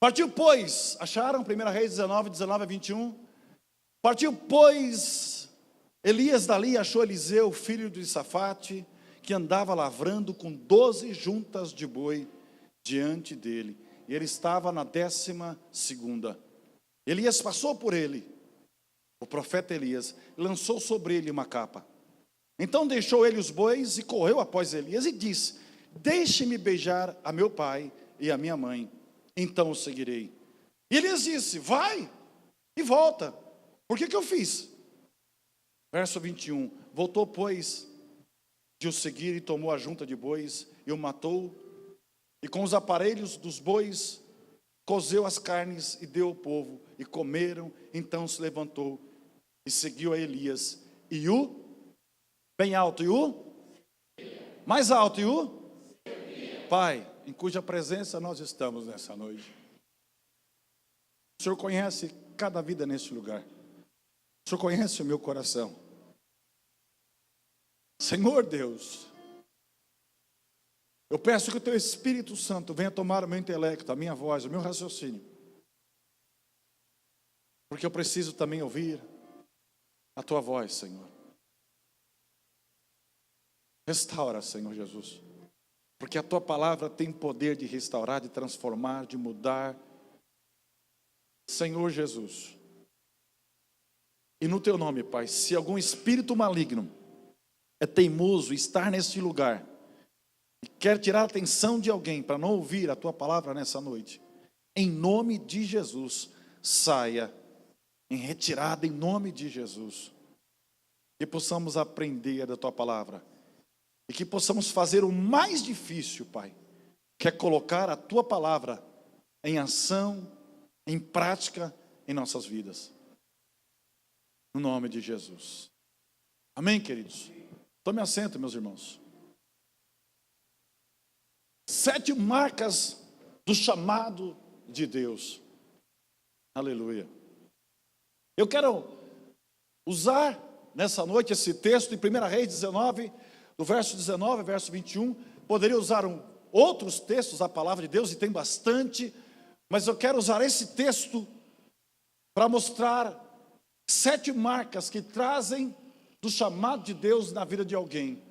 Partiu, pois, acharam 1 Reis 19, 19 a 21? Partiu, pois, Elias dali e achou Eliseu, filho de Safate, que andava lavrando com 12 juntas de boi diante dele. E ele estava na 12ª. Elias passou por ele, o profeta Elias, lançou sobre ele uma capa. Então deixou ele os bois e correu após Elias e disse: deixe-me beijar a meu pai e a minha mãe, então o seguirei. E Elias disse: vai e volta. Por que eu fiz? Verso 21. Voltou, pois, de o seguir e tomou a junta de bois e o matou. E com os aparelhos dos bois cozeu as carnes e deu ao povo. E comeram. Então se levantou e seguiu a Elias. E o, bem alto, e o, mais alto, e o, Pai, em cuja presença nós estamos nessa noite. O Senhor conhece cada vida nesse lugar. O Senhor conhece o meu coração. Senhor Deus, eu peço que o Teu Espírito Santo venha tomar o meu intelecto, a minha voz, o meu raciocínio. Porque eu preciso também ouvir a Tua voz, Senhor. Restaura, Senhor Jesus. Porque a Tua palavra tem poder de restaurar, de transformar, de mudar. Senhor Jesus. E no Teu nome, Pai, se algum espírito maligno é teimoso estar neste lugar e quer tirar a atenção de alguém para não ouvir a Tua palavra nessa noite, em nome de Jesus, saia em retirada em nome de Jesus. Que possamos aprender da Tua palavra e que possamos fazer o mais difícil, Pai, que é colocar a Tua palavra em ação, em prática em nossas vidas. No nome de Jesus. Amém, queridos? Tome assento, meus irmãos. 7 marcas do chamado de Deus. Aleluia. Eu quero usar nessa noite esse texto de 1 Reis 19, do verso 19 ao verso 21. Poderia usar outros textos da palavra de Deus, e tem bastante, mas eu quero usar esse texto para mostrar 7 marcas que trazem do chamado de Deus na vida de alguém.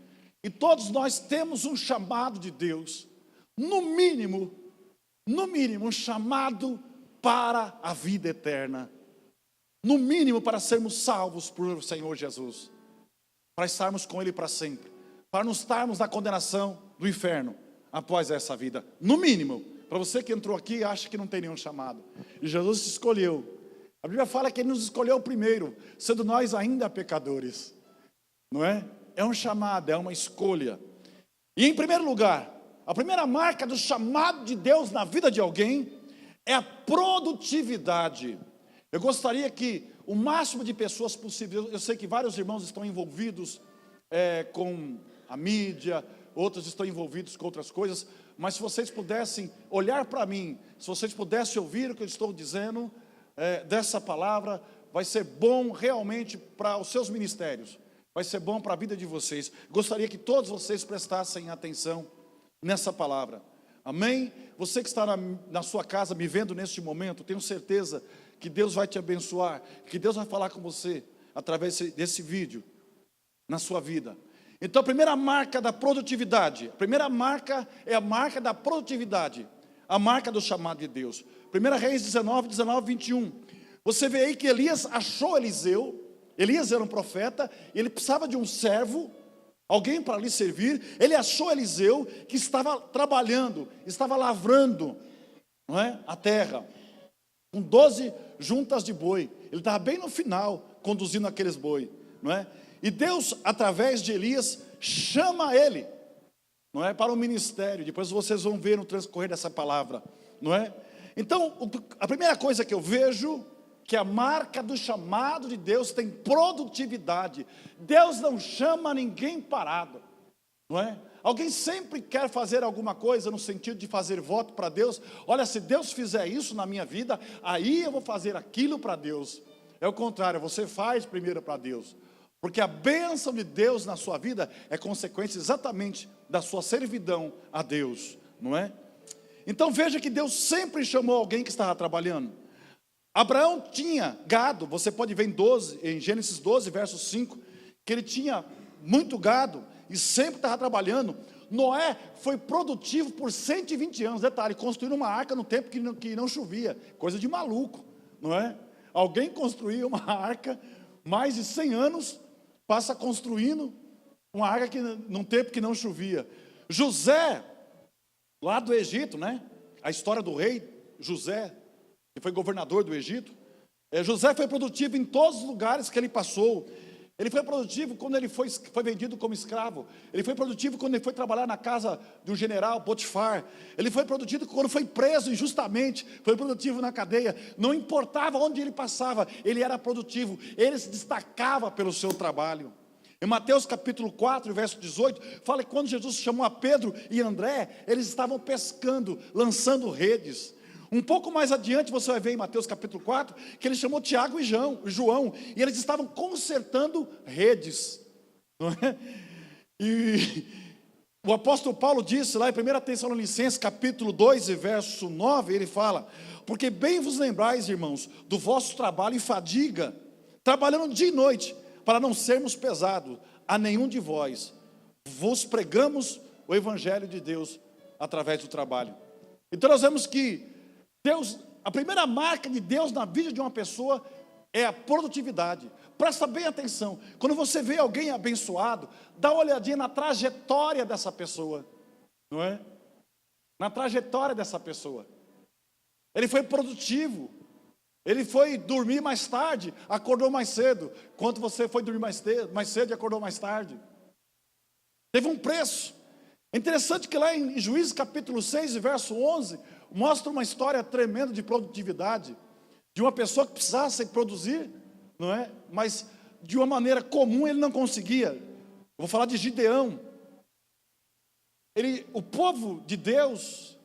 E todos nós temos um chamado de Deus, no mínimo, um chamado para a vida eterna. No mínimo para sermos salvos por Senhor Jesus, para estarmos com Ele para sempre, para não estarmos na condenação do inferno após essa vida. No mínimo, para você que entrou aqui e acha que não tem nenhum chamado, e Jesus te escolheu. A Bíblia fala que Ele nos escolheu primeiro, sendo nós ainda pecadores, não é? É um chamado, é uma escolha. E em primeiro lugar, a primeira marca do chamado de Deus na vida de alguém é a produtividade. Eu gostaria que o máximo de pessoas possível, eu sei que vários irmãos estão envolvidos com a mídia, outros estão envolvidos com outras coisas, mas se vocês pudessem olhar para mim, se vocês pudessem ouvir o que eu estou dizendo, dessa palavra, vai ser bom realmente para os seus ministérios, vai ser bom para a vida de vocês. Gostaria que todos vocês prestassem atenção nessa palavra, amém? Você que está na sua casa me vendo neste momento, tenho certeza que Deus vai te abençoar, que Deus vai falar com você através desse vídeo, na sua vida. Então a primeira marca da produtividade, a primeira marca é a marca da produtividade, a marca do chamado de Deus. 1 Reis 19, 19, 21. Você vê aí que Elias achou Eliseu. Elias era um profeta, ele precisava de um servo, alguém para lhe servir. Ele achou Eliseu, que estava trabalhando, estava lavrando, não é? A terra, com 12 juntas de boi. Ele estava bem no final, conduzindo aqueles boi, não é? E Deus, através de Elias, chama ele, não é? Para o ministério. Depois vocês vão ver no transcorrer dessa palavra, não é? Então, a primeira coisa que eu vejo, que a marca do chamado de Deus tem produtividade. Deus não chama ninguém parado, não é? Alguém sempre quer fazer alguma coisa no sentido de fazer voto para Deus. Olha, se Deus fizer isso na minha vida, aí eu vou fazer aquilo para Deus. É o contrário, você faz primeiro para Deus. Porque a bênção de Deus na sua vida é consequência exatamente da sua servidão a Deus, não é? Então veja que Deus sempre chamou alguém que estava trabalhando. Abraão tinha gado, você pode ver em Gênesis 12, verso 5, que ele tinha muito gado e sempre estava trabalhando. Noé foi produtivo por 120 anos, detalhe, construindo uma arca no tempo que não chovia, coisa de maluco, não é? Alguém construía uma arca, mais de 100 anos, passa construindo uma arca num tempo que não chovia. José, lá do Egito, né? A história do rei José, que foi governador do Egito. José foi produtivo em todos os lugares que ele passou. Ele foi produtivo quando ele foi vendido como escravo. Ele foi produtivo quando ele foi trabalhar na casa de um general, Potifar. Ele foi produtivo quando foi preso injustamente. Foi produtivo na cadeia. Não importava onde ele passava, ele era produtivo. Ele se destacava pelo seu trabalho. Em Mateus capítulo 4, verso 18, fala que quando Jesus chamou a Pedro e André, eles estavam pescando, lançando redes. Um pouco mais adiante você vai ver em Mateus capítulo 4, que ele chamou Tiago e João, e eles estavam consertando redes, não é? E o apóstolo Paulo disse lá em 1 Tessalonicenses capítulo 2 e verso 9, ele fala: porque bem vos lembrais, irmãos, do vosso trabalho e fadiga, trabalhando dia e noite, para não sermos pesados a nenhum de vós, vos pregamos o evangelho de Deus através do trabalho. Então nós vemos que Deus, a primeira marca de Deus na vida de uma pessoa é a produtividade. Presta bem atenção, quando você vê alguém abençoado, dá uma olhadinha na trajetória dessa pessoa, não é? Na trajetória dessa pessoa. Ele foi produtivo, ele foi dormir mais tarde, acordou mais cedo. Quanto você foi dormir mais cedo e acordou mais tarde? Teve um preço. É interessante que lá em Juízes capítulo 6, verso 11, mostra uma história tremenda de produtividade, de uma pessoa que precisasse produzir, não é? Mas de uma maneira comum ele não conseguia. Eu vou falar de Gideão. O povo de Deus,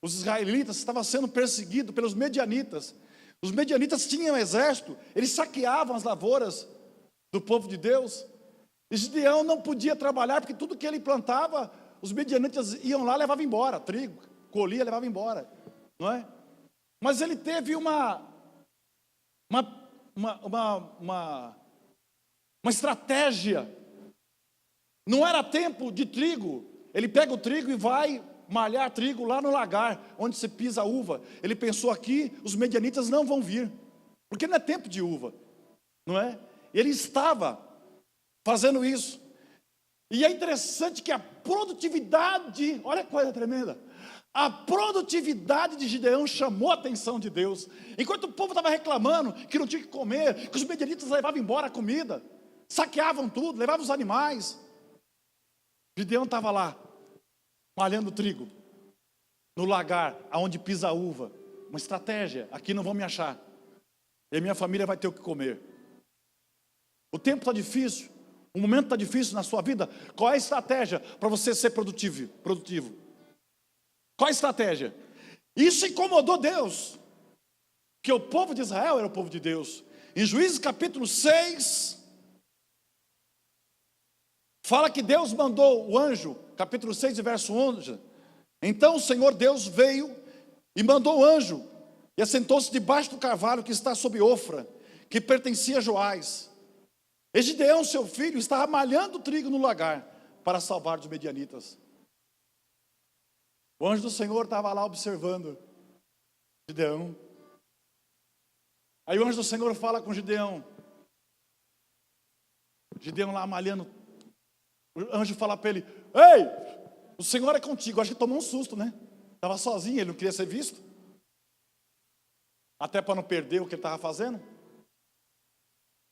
os israelitas, estava sendo perseguido pelos medianitas. Os medianitas tinham um exército, eles saqueavam as lavouras do povo de Deus. E Gideão não podia trabalhar, porque tudo que ele plantava, os medianitas iam lá e levavam embora, trigo, colhia, levava embora, não é? Mas ele teve uma estratégia. Não era tempo de trigo. Ele pega o trigo e vai malhar trigo lá no lagar, onde se pisa a uva. Ele pensou: aqui os medianitas não vão vir, porque não é tempo de uva, não é? Ele estava fazendo isso. E é interessante que a produtividade, olha que coisa tremenda, a produtividade de Gideão chamou a atenção de Deus. Enquanto o povo estava reclamando que não tinha que comer, que os medianitas levavam embora a comida, saqueavam tudo, levavam os animais, Gideão estava lá, malhando trigo, no lagar, aonde pisa a uva. Uma estratégia: aqui não vão me achar, e a minha família vai ter o que comer. O tempo está difícil, o momento está difícil na sua vida. Qual é a estratégia para você ser produtivo? Qual a estratégia? Isso incomodou Deus, que o povo de Israel era o povo de Deus. Em Juízes capítulo 6, fala que Deus mandou o anjo, capítulo 6, verso 11. Então o Senhor Deus veio e mandou o anjo, e assentou-se debaixo do carvalho que está sob Ofra, que pertencia a Joás. E Gideão, seu filho, estava malhando trigo no lagar para salvar os medianitas. O anjo do Senhor estava lá observando Gideão. Aí o anjo do Senhor fala com Gideão. Gideão lá malhando. O anjo fala para ele: ei, o Senhor é contigo. Acho que tomou um susto, né? Estava sozinho, ele não queria ser visto. Até para não perder o que ele estava fazendo.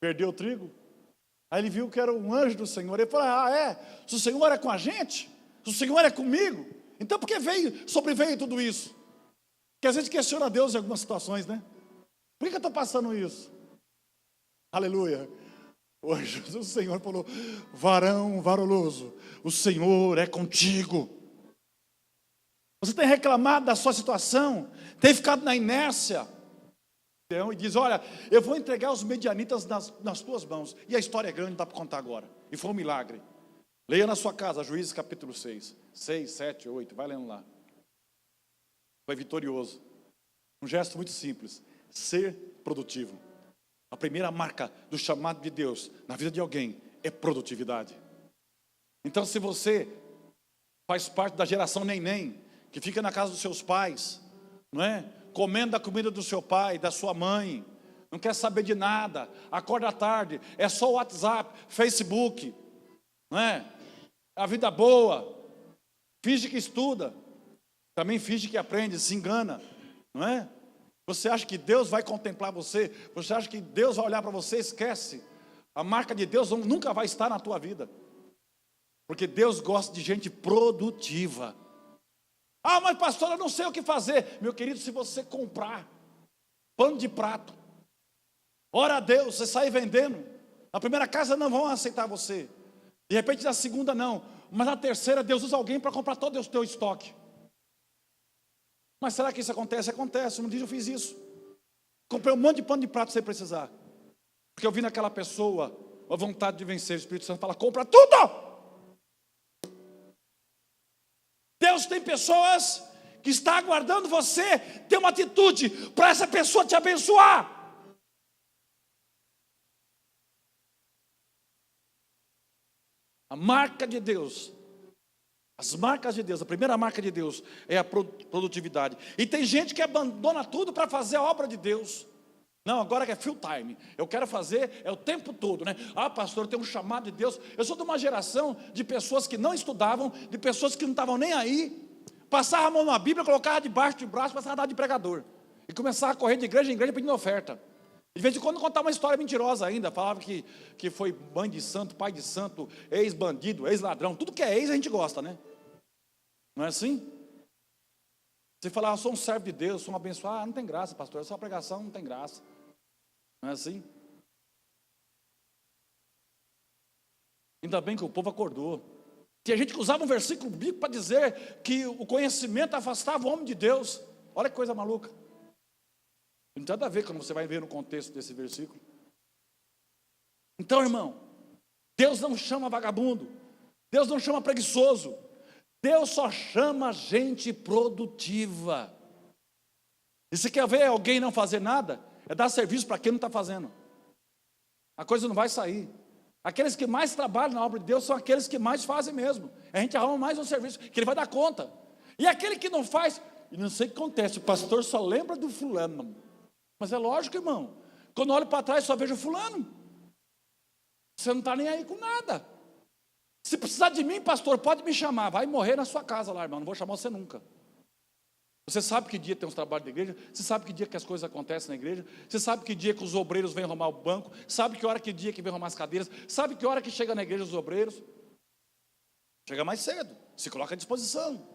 Perdeu o trigo. Aí ele viu que era um anjo do Senhor. Ele falou: ah, é? Se o Senhor é com a gente, se o Senhor é comigo, então por que sobreveio tudo isso? Porque a gente questiona Deus em algumas situações, né? Por que eu estou passando isso? Aleluia. O anjo do Senhor falou: varão varoloso, o Senhor é contigo. Você tem reclamado da sua situação, tem ficado na inércia, e diz: olha, eu vou entregar os medianitas nas tuas mãos. E a história é grande, não dá para contar agora. E foi um milagre. Leia na sua casa, Juízes capítulo 6, 7, 8, vai lendo lá. foi vitorioso. Um gesto muito simples: ser produtivo. A primeira marca do chamado de Deus na vida de alguém é produtividade. Então, se você faz parte da geração neném, que fica na casa dos seus pais, não é? Comendo a comida do seu pai, da sua mãe, não quer saber de nada, acorda à tarde, é só o WhatsApp, Facebook, não é? A vida boa, finge que estuda, também finge que aprende, se engana, não é? Você acha que Deus vai contemplar você? Você acha que Deus vai olhar para você? Esquece. A marca de Deus nunca vai estar na tua vida. Porque Deus gosta de gente produtiva. Ah, mas pastor, eu não sei o que fazer. Meu querido, se você comprar pano de prato, ora a Deus, você sair vendendo, na primeira casa não vão aceitar você. De repente na segunda não. Mas na terceira Deus usa alguém para comprar todo o teu estoque. Mas será que isso acontece? Acontece. Um dia eu fiz isso. Comprei um monte de pano de prato sem precisar. Porque eu vi naquela pessoa a vontade de vencer. O Espírito Santo fala: compra tudo! Deus tem pessoas que estão aguardando você ter uma atitude para essa pessoa te abençoar. A marca de Deus, as marcas de Deus, a primeira marca de Deus é a produtividade. E tem gente que abandona tudo para fazer a obra de Deus. Não, agora que é full time, eu quero fazer, é o tempo todo, né? Ah, pastor, eu tenho um chamado de Deus. Eu sou de uma geração de pessoas que não estudavam, de pessoas que não estavam nem aí. Passava a mão na Bíblia, colocava debaixo do braço, passava a dar de pregador. E começava a correr de igreja em igreja pedindo oferta. De vez em quando contava uma história mentirosa ainda. Falava que foi mãe de santo, pai de santo, ex-bandido, ex-ladrão. Tudo que é ex a gente gosta, né? Não é assim? Você fala: sou um servo de Deus, sou um abençoado. Não tem graça, pastor, essa pregação não tem graça. Não é assim? Ainda bem que o povo acordou. Tinha gente que usava um versículo bíblico para dizer que o conhecimento afastava o homem de Deus. Olha que coisa maluca. Não tem nada a ver quando você vai ver no contexto desse versículo. Então, irmão, Deus não chama vagabundo, Deus não chama preguiçoso, Deus só chama gente produtiva. E se quer ver alguém não fazer nada, é dar serviço para quem não está fazendo. A coisa não vai sair. Aqueles que mais trabalham na obra de Deus são aqueles que mais fazem mesmo. A gente arruma mais um serviço que ele vai dar conta. E aquele que não faz, e não sei o que acontece, o pastor só lembra do fulano. Mas é lógico, irmão. Quando eu olho para trás, só vejo fulano. Você não está nem aí com nada. Se precisar de mim, pastor, pode me chamar. Vai morrer na sua casa lá, irmão. Não vou chamar você nunca. Você sabe que dia tem os trabalhos da igreja? Você sabe que dia que as coisas acontecem na igreja? Você sabe que dia que os obreiros vêm arrumar o banco? Sabe que dia que vem arrumar as cadeiras? Sabe que hora que chega na igreja os obreiros? Chega mais cedo. Se coloca à disposição.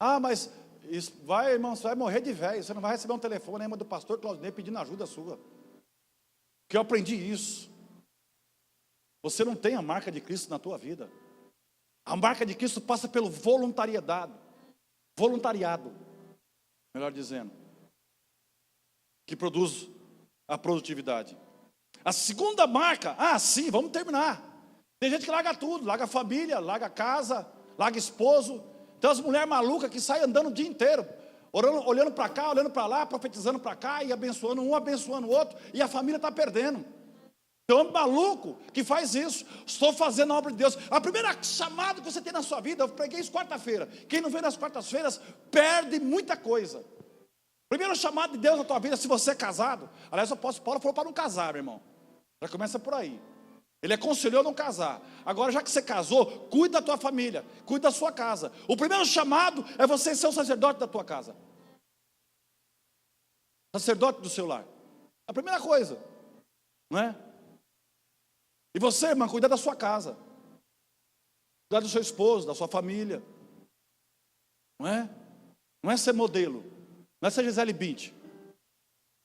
Ah, mas isso vai, irmão, você vai morrer de velho. Você não vai receber um telefonema do pastor Claudinei pedindo ajuda sua. Porque eu aprendi isso. Você não tem a marca de Cristo na tua vida. A marca de Cristo passa pelo voluntariado, melhor dizendo, que produz a produtividade. A segunda marca, sim, vamos terminar. Tem gente que larga tudo, larga família, larga casa, larga esposo. Tem as mulheres malucas que saem andando o dia inteiro, orando, olhando para cá, olhando para lá, profetizando para cá e abençoando um, abençoando o outro, e a família está perdendo. Tem um homem maluco que faz isso. Estou fazendo a obra de Deus. A primeira chamada que você tem na sua vida, eu preguei isso quarta-feira. Quem não vem nas quartas-feiras perde muita coisa. Primeiro chamado de Deus na tua vida, se você é casado. Aliás, o apóstolo Paulo falou para não casar, meu irmão. Já começa por aí. Ele aconselhou não casar. Agora, já que você casou, cuida da tua família, cuida da sua casa. O primeiro chamado é você ser o sacerdote da tua casa. Sacerdote do seu lar. A primeira coisa, não é? E você, irmã, cuidar da sua casa, cuidar do seu esposo, da sua família, não é? Não é ser modelo, não é ser Gisele Bündchen.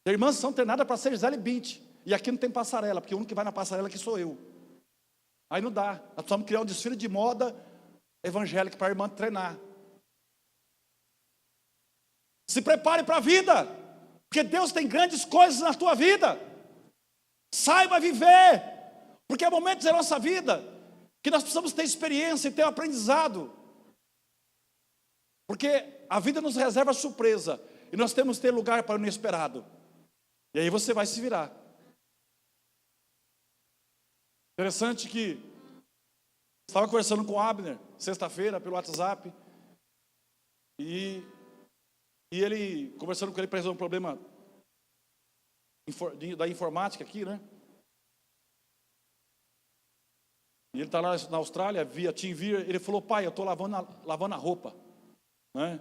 Tem irmãs que são treinadas para ser Gisele Bündchen, e aqui não tem passarela, porque o único que vai na passarela aqui sou eu. Aí não dá, nós precisamos criar um desfile de moda evangélica para a irmã treinar. Se prepare para a vida, porque Deus tem grandes coisas na tua vida. Saiba viver. Porque há momentos da nossa vida que nós precisamos ter experiência e ter um aprendizado. Porque a vida nos reserva surpresa. E nós temos que ter lugar para o inesperado. E aí você vai se virar. Interessante que estava conversando com o Abner, sexta-feira, pelo WhatsApp. E ele, conversando com ele para resolver um problema da informática aqui, né? E ele está lá na Austrália, via TeamViewer. Ele falou: pai, eu estou lavando a roupa, né?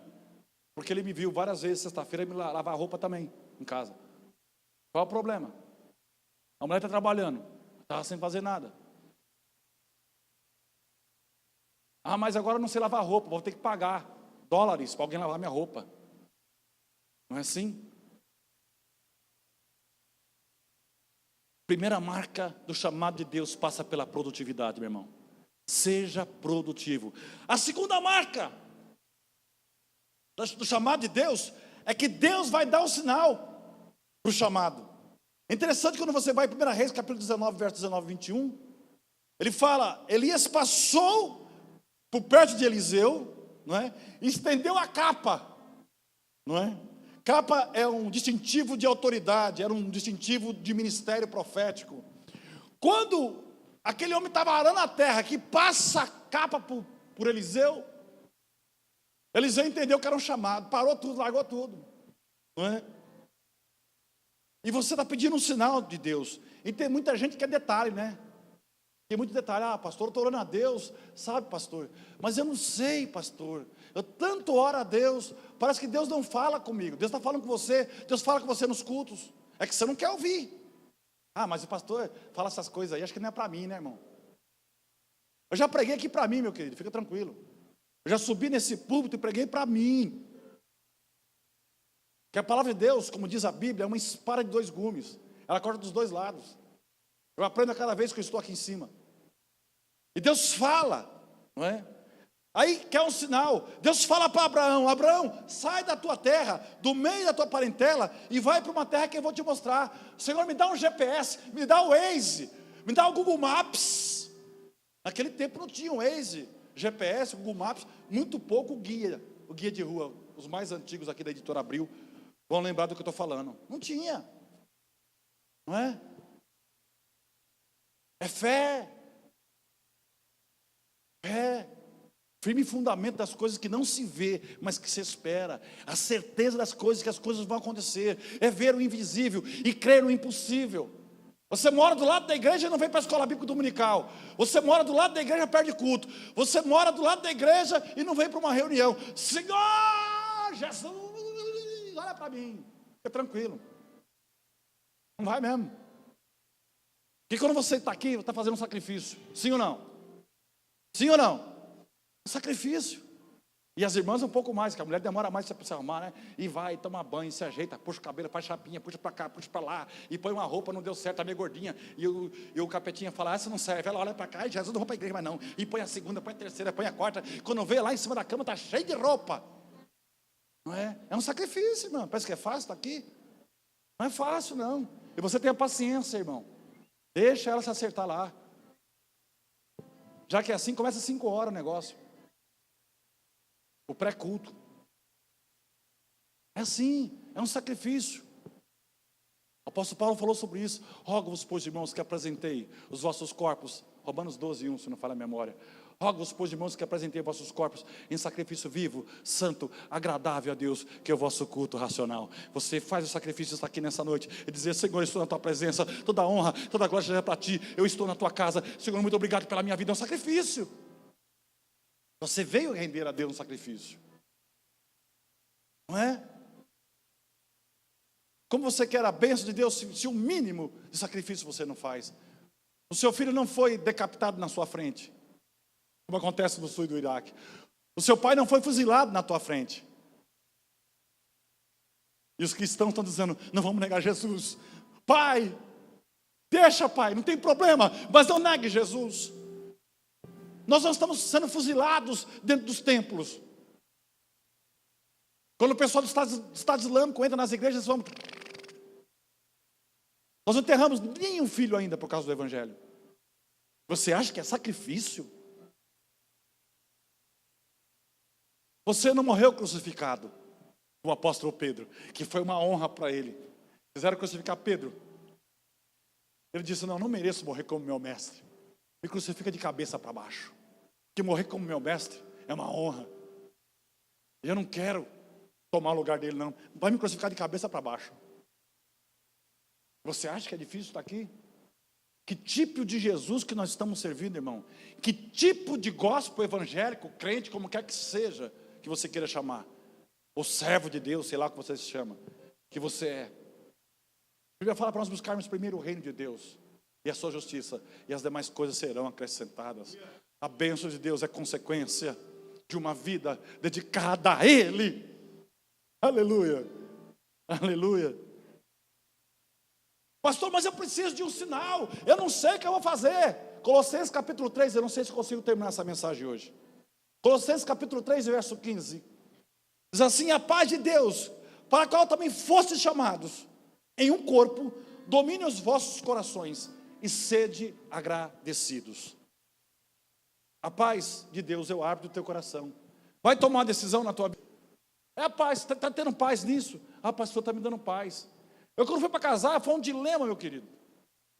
Porque ele me viu várias vezes sexta-feira me lavar a roupa também, em casa. Qual é o problema? A mulher está trabalhando, estava sem fazer nada. Ah, mas agora eu não sei lavar roupa, vou ter que pagar dólares para alguém lavar minha roupa. Não é assim? Primeira marca do chamado de Deus passa pela produtividade, meu irmão. Seja produtivo. A segunda marca do chamado de Deus é que Deus vai dar o sinal para o chamado. É interessante quando você vai em 1 Reis, capítulo 19, verso 19 e 21. Ele fala: Elias passou por perto de Eliseu, não é? E estendeu a capa, não é? Capa é um distintivo de autoridade, era um distintivo de ministério profético. Quando aquele homem estava arando a terra, que passa a capa por Eliseu, Eliseu entendeu que era um chamado, parou tudo, largou tudo, não é? E você está pedindo um sinal de Deus. E tem muita gente que é detalhe, né? Tem muito detalhe. Ah, pastor, eu estou orando a Deus, sabe, pastor? Mas eu não sei, pastor. Eu tanto oro a Deus, parece que Deus não fala comigo. Deus está falando com você, Deus fala com você nos cultos. É que você não quer ouvir. Ah, mas o pastor fala essas coisas aí, acho que não é para mim, né, irmão? Eu já preguei aqui para mim, meu querido, fica tranquilo. Eu já subi nesse púlpito e preguei para mim. Que a palavra de Deus, como diz a Bíblia, é uma espada de dois gumes. Ela corta dos dois lados. Eu aprendo a cada vez que eu estou aqui em cima. E Deus fala, não é? Aí quer um sinal. Deus fala para Abraão: Abraão, sai da tua terra, do meio da tua parentela, e vai para uma terra que eu vou te mostrar. Senhor, me dá um GPS, me dá o Waze, me dá o Google Maps. Naquele tempo não tinha o Waze, GPS, Google Maps, muito pouco o guia de rua. Os mais antigos aqui da Editora Abril vão lembrar do que eu estou falando. Não tinha, não é? É fé. Fé. Firme fundamento das coisas que não se vê, mas que se espera. A certeza das coisas, que as coisas vão acontecer. É ver o invisível e crer no impossível. Você mora do lado da igreja e não vem para a escola bíblica dominical. Você mora do lado da igreja e perde culto. Você mora do lado da igreja e não vem para uma reunião. Senhor Jesus, olha para mim. Fica tranquilo. Não vai mesmo. Porque quando você está aqui, está fazendo um sacrifício. Sim ou não? Sim ou não? Um sacrifício. E as irmãs um pouco mais, que a mulher demora mais para se arrumar, né? E vai, toma banho, se ajeita, puxa o cabelo, faz chapinha, puxa para cá, puxa para lá. E põe uma roupa, não deu certo, está meio gordinha. E o capetinha fala: essa não serve. Ela olha para cá: e Jesus, não vou para a igreja mais não. E põe a segunda, põe a terceira, põe a quarta. Quando vê lá em cima da cama, está cheio de roupa. Não é? É um sacrifício, irmão. Parece que é fácil estar aqui. Não é fácil, não. E você tenha paciência, irmão. Deixa ela se acertar lá. Já que é assim, começa às 5 horas o negócio. O pré-culto. É assim, é um sacrifício. O apóstolo Paulo falou sobre isso. Rogo-vos, pois, irmãos, que apresentei os vossos corpos. Romanos 12, 1, se não falha a memória. Rogo-vos, pois, irmãos, que apresentei os vossos corpos em sacrifício vivo, santo, agradável a Deus, que é o vosso culto racional. Você faz o sacrifício, está aqui nessa noite, e dizer: Senhor, eu estou na tua presença, toda a honra, toda a glória é para ti, eu estou na tua casa, Senhor, muito obrigado pela minha vida. É um sacrifício. Você veio render a Deus um sacrifício, não é? Como você quer a bênção de Deus se o mínimo de sacrifício você não faz? O seu filho não foi decapitado na sua frente, como acontece no sul do Iraque. O seu pai não foi fuzilado na tua frente. E os cristãos estão dizendo: não vamos negar Jesus. Pai, deixa, pai, não tem problema, mas não negue Jesus. Nós não estamos sendo fuzilados dentro dos templos. Quando o pessoal do Estado Islâmico entra nas igrejas, nós não enterramos nenhum filho ainda por causa do Evangelho. Você acha que é sacrifício? Você não morreu crucificado, o apóstolo Pedro, que foi uma honra para ele. Quiseram crucificar Pedro. Ele disse, não mereço morrer como meu mestre. Me crucifica de cabeça para baixo. Que morrer como meu mestre é uma honra. E eu não quero tomar o lugar dele, não. Vai me crucificar de cabeça para baixo. Você acha que é difícil estar aqui? Que tipo de Jesus que nós estamos servindo, irmão? Que tipo de gospel evangélico, crente, como quer que seja, que você queira chamar? Ou servo de Deus, sei lá o que você se chama, que você é. A Bíblia fala para nós buscarmos primeiro o reino de Deus e a sua justiça, e as demais coisas serão acrescentadas. A bênção de Deus é consequência de uma vida dedicada a Ele. Aleluia, aleluia. Pastor, mas eu preciso de um sinal, eu não sei o que eu vou fazer. Colossenses capítulo 3, eu não sei se consigo terminar essa mensagem hoje. Colossenses capítulo 3, verso 15. Diz assim, a paz de Deus, para a qual também fostes chamados, em um corpo, domine os vossos corações e sede agradecidos. A paz de Deus é o árbitro do teu coração. Vai tomar uma decisão na tua vida. É a paz, está tendo paz nisso? Ah, pastor, está me dando paz. Eu quando fui para casar, foi um dilema, meu querido.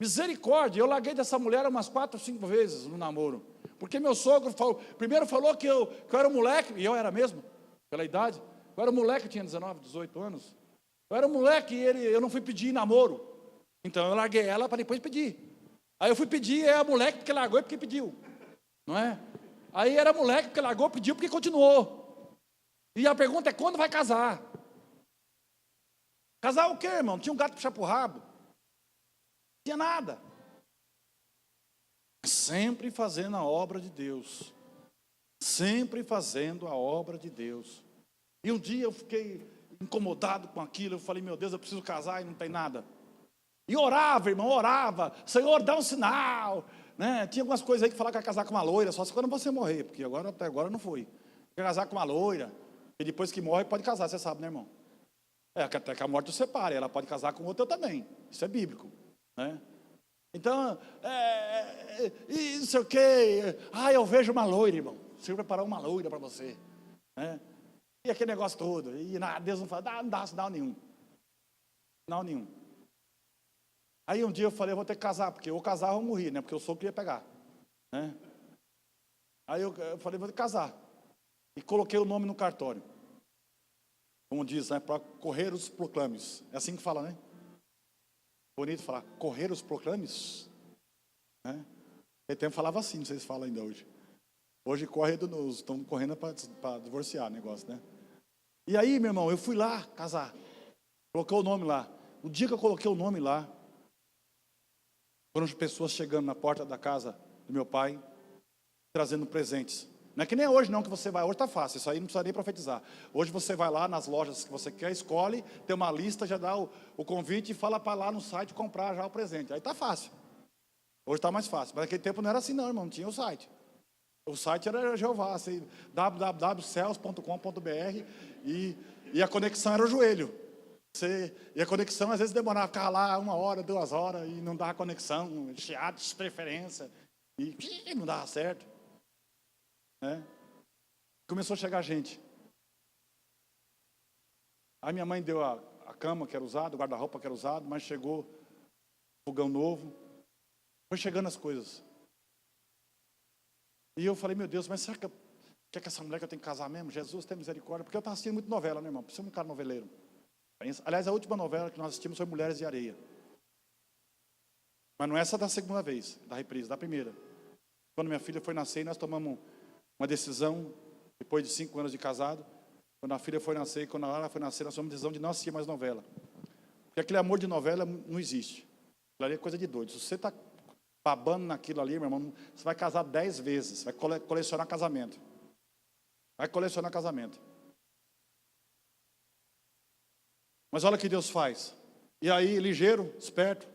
Misericórdia, eu larguei dessa mulher umas 4 ou 5 vezes no namoro. Porque meu sogro primeiro falou que eu era um moleque, e eu era mesmo, pela idade. Eu era um moleque, eu tinha 19, 18 anos. Eu era um moleque e eu não fui pedir namoro. Então eu larguei ela para depois pedir. Aí eu fui pedir, é a moleque porque largou e porque pediu. Não é? Aí era moleque porque largou, pediu porque continuou. E a pergunta é, quando vai casar? Casar o quê, irmão? Tinha um gato para puxar pro rabo? Não tinha nada. Sempre fazendo a obra de Deus. Sempre fazendo a obra de Deus. E um dia eu fiquei incomodado com aquilo. Eu falei, meu Deus, eu preciso casar e não tem nada. E orava, irmão, orava. Senhor, dá um sinal. Né? Tinha algumas coisas aí que falavam que ia casar com uma loira, só se quando você morrer, porque até agora não foi. Quer casar com uma loira, e depois que morre pode casar, você sabe, né, irmão? Até que a morte o separe, ela pode casar com outro também. Isso é bíblico, né? Então, e não sei o quê. Eu vejo uma loira, irmão. O Senhor preparou uma loira para você, né? E aquele negócio todo. E Deus não fala, não dá sinal nenhum. Sinal nenhum. Aí um dia eu falei, eu vou ter que casar, porque ou casar ou morrer, né? Porque eu sou que ia pegar, né? Aí eu falei, vou ter que casar. E coloquei o nome no cartório. Como diz, né? Para correr os proclames. É assim que fala, né? Bonito falar, correr os proclames. Né? Aquele tempo falava assim, não sei se fala ainda hoje. Hoje estão correndo para divorciar o negócio, né? E aí, meu irmão, eu fui lá casar. Coloquei o nome lá. O dia que eu coloquei o nome lá, foram as pessoas chegando na porta da casa do meu pai, trazendo presentes. Não é que nem hoje não, que você vai, hoje está fácil, isso aí não precisa nem profetizar. Hoje você vai lá nas lojas que você quer, escolhe, tem uma lista, já dá o convite e fala para lá no site comprar já o presente. Aí está fácil. Hoje está mais fácil, mas naquele tempo não era assim não, irmão, não tinha o site. O site era Jeová, assim, www.cels.com.br e a conexão era o joelho. E a conexão às vezes demorava, ficava lá 1 hora, 2 horas, e não dava conexão, chiado de preferência, e não dava certo. Né? Começou a chegar gente. Aí minha mãe deu a cama que era usada, o guarda-roupa que era usado, mas chegou fogão novo. Foi chegando as coisas. E eu falei, meu Deus, mas será que essa mulher que eu tenho que casar mesmo? Jesus, tem misericórdia. Porque eu estava assistindo muito novela, né, irmão? Precisa de um cara noveleiro. Aliás, a última novela que nós assistimos foi Mulheres de Areia. Mas não é essa da segunda vez, da reprise, da primeira. Quando minha filha foi nascer, nós tomamos uma decisão, depois de 5 anos de casado, quando a filha foi nascer, quando ela foi nascer, nós tomamos a decisão de não assistir mais novela. Porque aquele amor de novela não existe. Aquilo ali é coisa de doido. Se você está babando naquilo ali, meu irmão, você vai casar 10 vezes, vai colecionar casamento. Vai colecionar casamento. Mas olha o que Deus faz. E aí, ligeiro, esperto,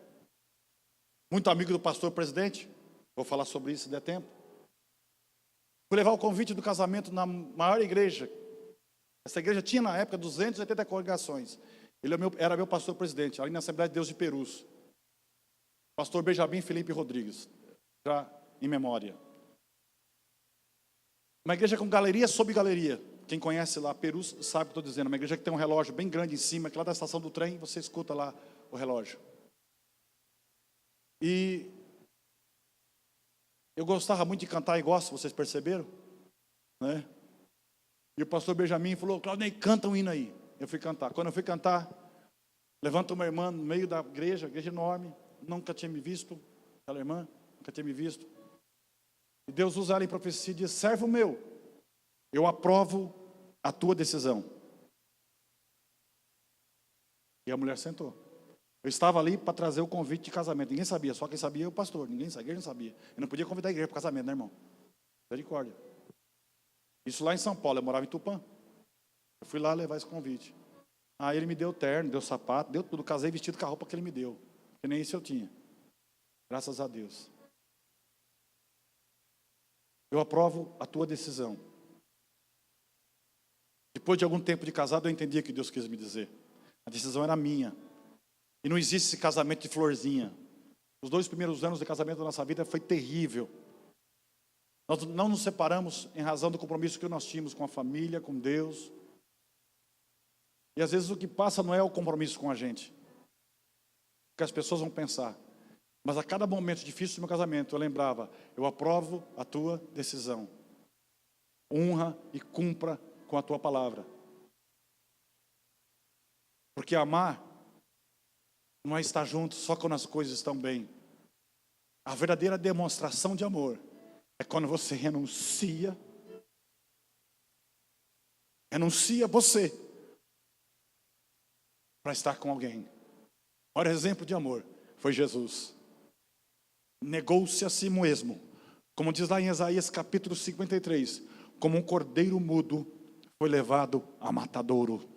muito amigo do pastor presidente, vou falar sobre isso se der tempo. Fui levar o convite do casamento na maior igreja. Essa igreja tinha na época 280 congregações. Ele era meu pastor presidente, ali na Assembleia de Deus de Perus. Pastor Benjamin Felipe Rodrigues, já em memória. Uma igreja com galeria sobre galeria, Quem conhece lá Perus sabe o que estou dizendo. Uma igreja que tem um relógio bem grande em cima, que lá da estação do trem, você escuta lá o relógio. E eu gostava muito de cantar e gosto, vocês perceberam? Né? E o pastor Benjamin falou, Claudinei, canta um hino aí. Eu fui cantar. Quando eu fui cantar, levanta uma irmã no meio da igreja enorme, nunca tinha me visto, aquela irmã, nunca tinha me visto. E Deus usa ela em profecia e diz, servo meu, eu aprovo a tua decisão. E a mulher sentou. Eu estava ali para trazer o convite de casamento. Ninguém sabia, só quem sabia é o pastor. Ninguém sabia, a igreja não sabia. Eu não podia convidar a igreja para casamento, né, irmão? Misericórdia. Isso lá em São Paulo, eu morava em Tupã. Eu fui lá levar esse convite. Aí ele me deu terno, deu sapato, deu tudo. Casei vestido com a roupa que ele me deu. Que nem isso eu tinha. Graças a Deus. Eu aprovo a tua decisão. Depois de algum tempo de casado, eu entendi o que Deus quis me dizer. A decisão era minha. E não existe esse casamento de florzinha. Os 2 primeiros anos de casamento da nossa vida foi terrível. Nós não nos separamos em razão do compromisso que nós tínhamos com a família, com Deus. E às vezes o que passa não é o compromisso com a gente. O que as pessoas vão pensar. Mas a cada momento difícil do meu casamento, eu lembrava, eu aprovo a tua decisão. Honra e cumpra com a tua palavra. Porque amar não é estar junto só quando as coisas estão bem. A verdadeira demonstração de amor é quando você renuncia você para estar com alguém. O maior exemplo de amor foi Jesus. Negou-se a si mesmo, como diz lá em Isaías capítulo 53, como um cordeiro mudo foi levado a matadouro.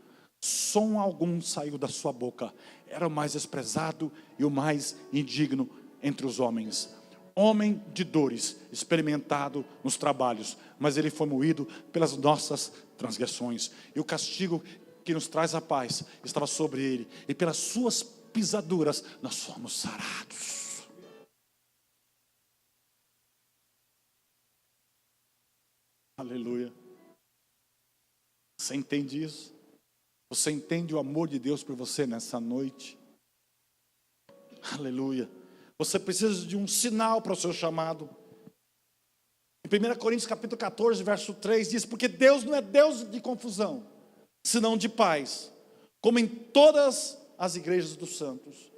Som algum saiu da sua boca. Era o mais desprezado e o mais indigno entre os homens. Homem de dores, experimentado nos trabalhos, mas ele foi moído pelas nossas transgressões. E o castigo que nos traz a paz estava sobre ele. E pelas suas pisaduras nós fomos sarados. Aleluia. Você entende isso? Você entende o amor de Deus por você nessa noite? Aleluia. Você precisa de um sinal para o seu chamado. Em 1 Coríntios capítulo 14, verso 3 diz, porque Deus não é Deus de confusão, senão de paz, como em todas as igrejas dos santos.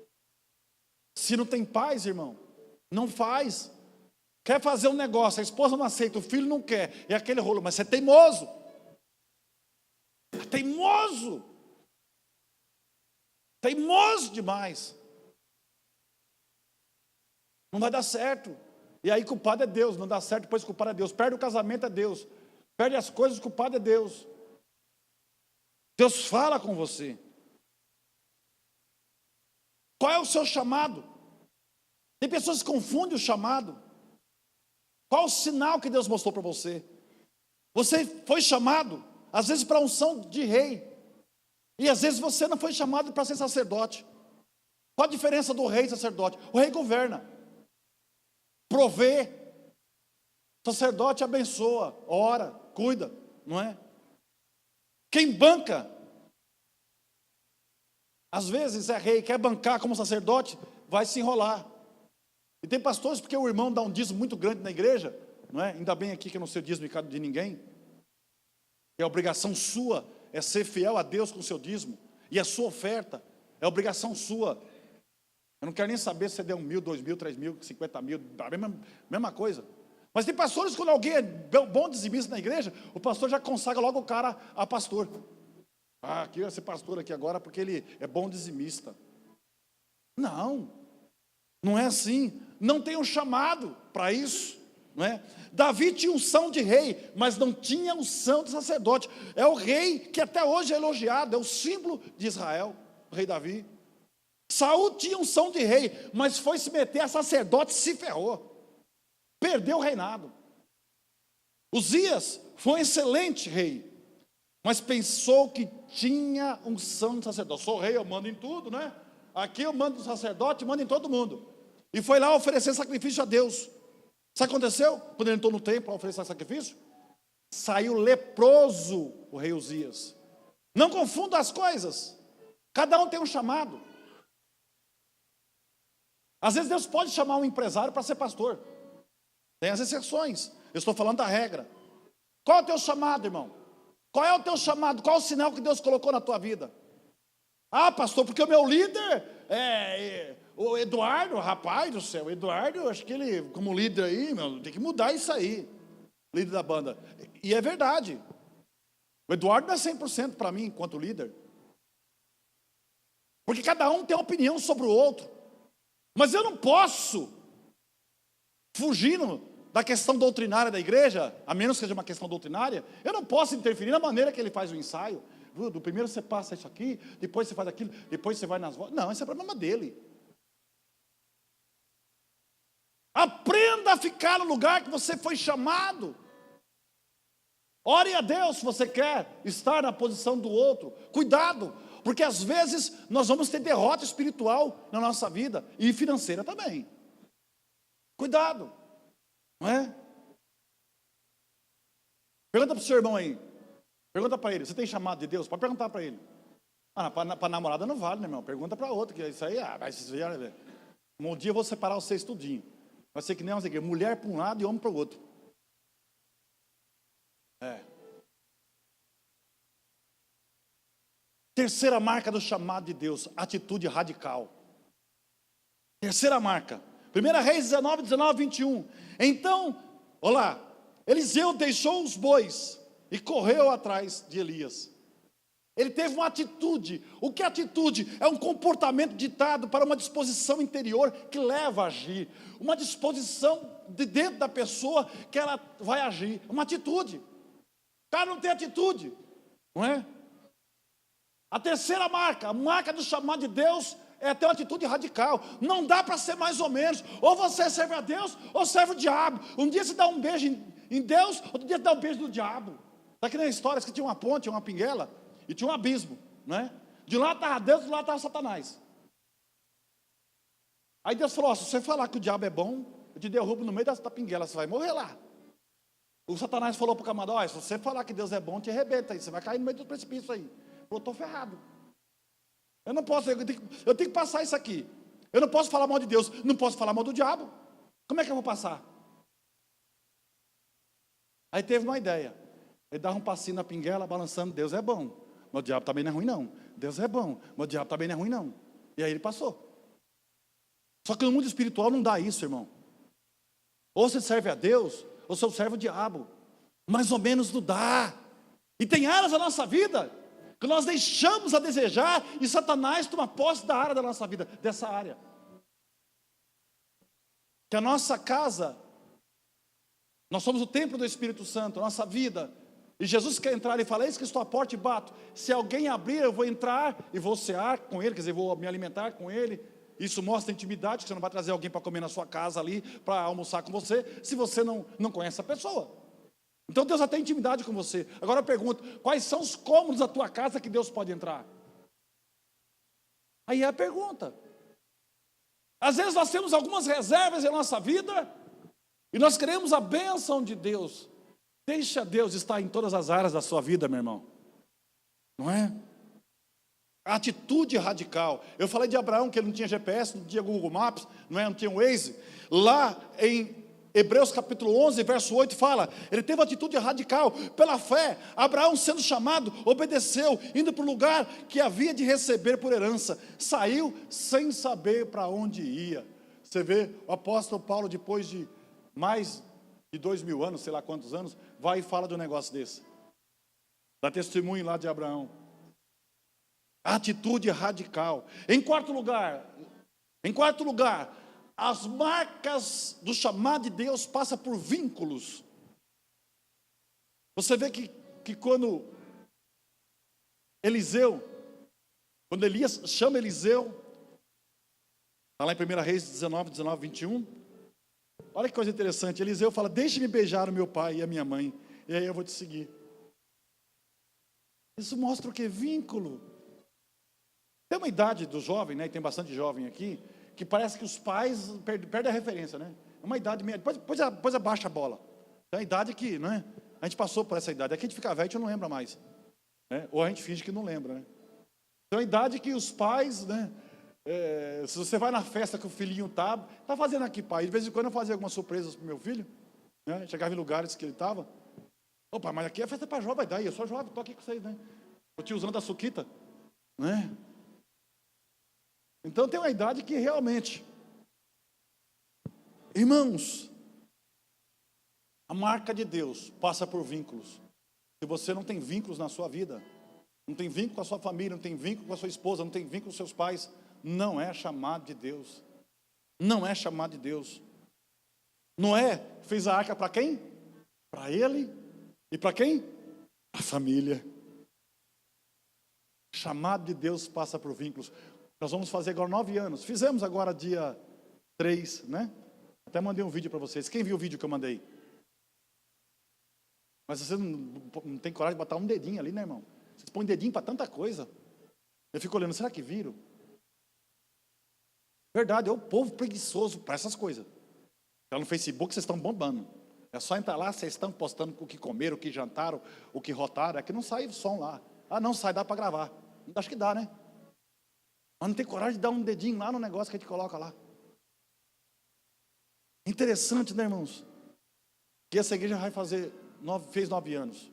Se não tem paz, irmão, não faz. Quer fazer um negócio, a esposa não aceita, o filho não quer, é aquele rolo, mas você é teimoso. Teimoso. Teimoso demais. Não vai dar certo. E aí culpado é Deus, não dá certo, depois culpado é Deus. Perde o casamento é Deus. Perde as coisas, culpado é Deus. Deus fala com você. Qual é o seu chamado? Tem pessoas que confundem o chamado. Qual o sinal que Deus mostrou para você? Você foi chamado, às vezes para a unção de rei. E às vezes você não foi chamado para ser sacerdote. Qual a diferença do rei e sacerdote? O rei governa, provê. O sacerdote abençoa, ora, cuida, não é? Quem banca, às vezes é rei, quer bancar como sacerdote, vai se enrolar. E tem pastores, porque o irmão dá um dízimo muito grande na igreja, não é? Ainda bem aqui que eu não sei o dízimo de ninguém. É obrigação sua, é ser fiel a Deus com o seu dízimo. E a sua oferta, é obrigação sua. Eu não quero nem saber se você deu 1.000, 2.000, 3.000, 50.000, a mesma coisa. Mas tem pastores, quando alguém é bom dizimista na igreja, o pastor já consagra logo o cara a pastor. Ah, aqui vai ser pastor aqui agora porque ele é bom dizimista. Não, não é assim. Não tem um chamado para isso, não é? Davi tinha unção de rei, mas não tinha unção de sacerdote. É o rei que até hoje é elogiado, é o símbolo de Israel, o rei Davi. Saul tinha unção de rei, mas foi se meter a sacerdote e se ferrou. Perdeu o reinado. Uzias foi um excelente rei, mas pensou que tinha unção de sacerdote. Sou rei, eu mando em tudo, né? Aqui eu mando no sacerdote, mando em todo mundo. E foi lá oferecer sacrifício a Deus. Sabe o que aconteceu? Quando ele entrou no templo para oferecer sacrifício, saiu leproso o rei Uzias. Não confunda as coisas. Cada um tem um chamado. Às vezes Deus pode chamar um empresário para ser pastor. Tem as exceções. Eu estou falando da regra. Qual é o teu chamado, irmão? Qual é o teu chamado? Qual é o sinal que Deus colocou na tua vida? Ah, pastor, porque o meu líder o Eduardo, rapaz do céu, o Eduardo, acho que ele, como líder aí, meu, tem que mudar isso aí. Líder da banda. E é verdade. O Eduardo não é 100% para mim, enquanto líder. Porque cada um tem uma opinião sobre o outro. Mas eu não posso, fugindo da questão doutrinária da igreja, a menos que seja uma questão doutrinária, eu não posso interferir na maneira que ele faz o ensaio. Do primeiro você passa isso aqui, depois você faz aquilo, depois você vai nas vozes. Não, esse é problema dele. Aprenda a ficar no lugar que você foi chamado. Ore a Deus se você quer estar na posição do outro. Cuidado, porque às vezes nós vamos ter derrota espiritual na nossa vida e financeira também. Cuidado, não é? Pergunta para o seu irmão aí. Pergunta para ele, você tem chamado de Deus? Pode perguntar para ele. Ah, para namorada não vale, né, irmão? Pergunta para outro, que isso aí, vai se ver. Um dia eu vou separar vocês tudinho. Vai ser que nem uma mulher para um lado e homem para o outro. Terceira marca do chamado de Deus, atitude radical. Terceira marca. 1 Reis 19, 21. Então, olá, Eliseu deixou os bois e correu atrás de Elias. Ele teve uma atitude. O que é atitude? É um comportamento ditado para uma disposição interior que leva a agir. Uma disposição de dentro da pessoa que ela vai agir. Uma atitude. O cara não tem atitude, não é? A terceira marca, a marca do chamado de Deus, é ter uma atitude radical. Não dá para ser mais ou menos. Ou você serve a Deus, ou serve o diabo. Um dia você dá um beijo em Deus, outro dia você dá um beijo no diabo. Está aqui na história que tinha uma ponte, uma pinguela, e tinha um abismo, né? De um lado estava Deus, do lado estava Satanás. Aí Deus falou, se você falar que o diabo é bom, eu te derrubo no meio da pinguela, você vai morrer lá. O Satanás falou para o camarada, se você falar que Deus é bom, te arrebenta aí, você vai cair no meio do precipício aí. Eu estou ferrado. Eu não posso, eu tenho que passar isso aqui. Eu não posso falar mal de Deus, não posso falar mal do diabo. Como é que eu vou passar? Aí teve uma ideia. Ele dava um passinho na pinguela, balançando, Deus é bom. Mas o diabo também não é ruim não. Deus é bom, mas o diabo também não é ruim não. E aí ele passou. Só que no mundo espiritual não dá isso, irmão. Ou você serve a Deus, ou você serve o diabo. Mais ou menos não dá. E tem áreas da nossa vida que nós deixamos a desejar e Satanás toma posse da área da nossa vida, dessa área. Que a nossa casa, nós somos o templo do Espírito Santo, a nossa vida. E Jesus quer entrar e fala, eis que estou à porta e bato. Se alguém abrir, eu vou entrar e vou cear com ele, quer dizer, vou me alimentar com ele. Isso mostra intimidade, que você não vai trazer alguém para comer na sua casa ali, para almoçar com você, se você não conhece a pessoa. Então Deus já tem intimidade com você. Agora eu pergunto, quais são os cômodos da tua casa que Deus pode entrar? Aí é a pergunta. Às vezes nós temos algumas reservas em nossa vida, e nós queremos a bênção de Deus. Deixa Deus estar em todas as áreas da sua vida, meu irmão. Não é? A atitude radical. Eu falei de Abraão, que ele não tinha GPS, não tinha Google Maps, não tinha Waze. Lá em Hebreus capítulo 11, verso 8 fala, ele teve uma atitude radical, pela fé, Abraão sendo chamado, obedeceu, indo para o lugar que havia de receber por herança, saiu sem saber para onde ia. Você vê, o apóstolo Paulo, depois de mais de 2000 anos, sei lá quantos anos, vai e fala de um negócio desse, dá testemunho lá de Abraão. Atitude radical. Em quarto lugar, as marcas do chamado de Deus passam por vínculos. Você vê que quando Elias chama Eliseu, está lá em 1 Reis 19, 21, olha que coisa interessante, Eliseu fala, deixe-me beijar o meu pai e a minha mãe, e aí eu vou te seguir. Isso mostra o que? Vínculo. Tem uma idade do jovem, né, e tem bastante jovem aqui, que parece que os pais perdem a referência, né? É uma idade meio, depois abaixa a bola. É uma idade que, não é? A gente passou por essa idade. Aqui a gente fica velho, a gente não lembra mais, né? Ou a gente finge que não lembra, né? Então a idade que os pais, né? Se você vai na festa que o filhinho tá fazendo aqui, pai. De vez em quando eu fazia algumas surpresas pro meu filho, né? Chegava em lugares que ele estava. Opa, mas aqui é festa para jovem, daí eu sou jovem, estou aqui com vocês, né? O tiozão da suquita, né? Então tem uma idade que realmente, irmãos, a marca de Deus passa por vínculos. Se você não tem vínculos na sua vida, não tem vínculo com a sua família, não tem vínculo com a sua esposa, não tem vínculo com os seus pais, não é chamado de Deus. Não é chamado de Deus. Noé fez a arca para quem? Para ele. E para quem? A família. Chamado de Deus passa por vínculos. Nós vamos fazer agora 9 anos. Fizemos agora dia 3, né? Até mandei um vídeo para vocês. Quem viu o vídeo que eu mandei? Mas você não tem coragem de botar um dedinho ali, né, irmão? Vocês põem dedinho para tanta coisa. Eu fico olhando, será que viram? Verdade, é o povo preguiçoso para essas coisas. Lá no Facebook vocês estão bombando. É só entrar lá, vocês estão postando o que comeram, o que jantaram, o que rotaram. É que não sai som lá. Ah, não sai, dá para gravar. Acho que dá, né? Mas não tem coragem de dar um dedinho lá no negócio que a gente coloca lá. Interessante, né, irmãos? Que essa igreja vai fez 9 anos.